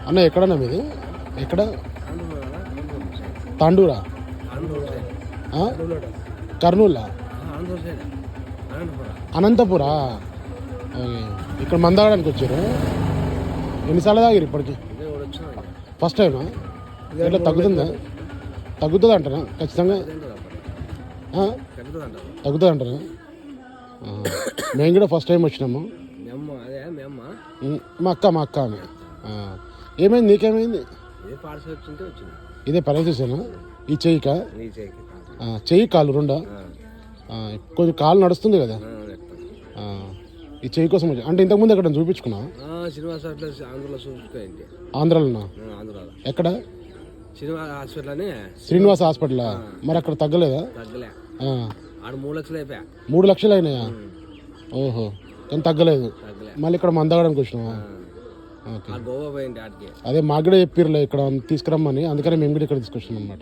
అన్న ఎక్కడన్నా మీది ఎక్కడ తాండూరా కర్నూలా అనంతపురా ఓకే ఇక్కడ మందాగడానికి వచ్చారు ఎన్నిసార్లు తాగిరు ఇప్పటికి ఫస్ట్ టైమా ఇట్లా తగ్గుతుందా తగ్గుతుంది అంటారా ఖచ్చితంగా తగ్గుతుంది అంటారా మేము కూడా ఫస్ట్ టైం వచ్చినాము మా అక్క ఆమె ఏమైంది నీకేమైంది ఇదే పరాసిసేనా ఈ చెయ్యికా చెయ్యి కాలు రెండా కొంచెం కాలు నడుస్తుంది కదా ఈ చెయ్యి కోసం వచ్చి అంటే ఇంతకుముందు ఎక్కడ చూపించుకున్నావు ఆంధ్రాలోనా ఎక్కడ శ్రీనివాస హాస్పిటల్ మరి అక్కడ తగ్గలేదా 3 లక్షలు అయినాయా ఓహో కానీ తగ్గలేదు మళ్ళీ ఇక్కడ మందగడానికి వచ్చినావా ఓకే అదే మాకు కూడా చెప్పిర్లే ఇక్కడ తీసుకురమ్మని అందుకని మేము కూడా ఇక్కడ తీసుకొచ్చినాం అనమాట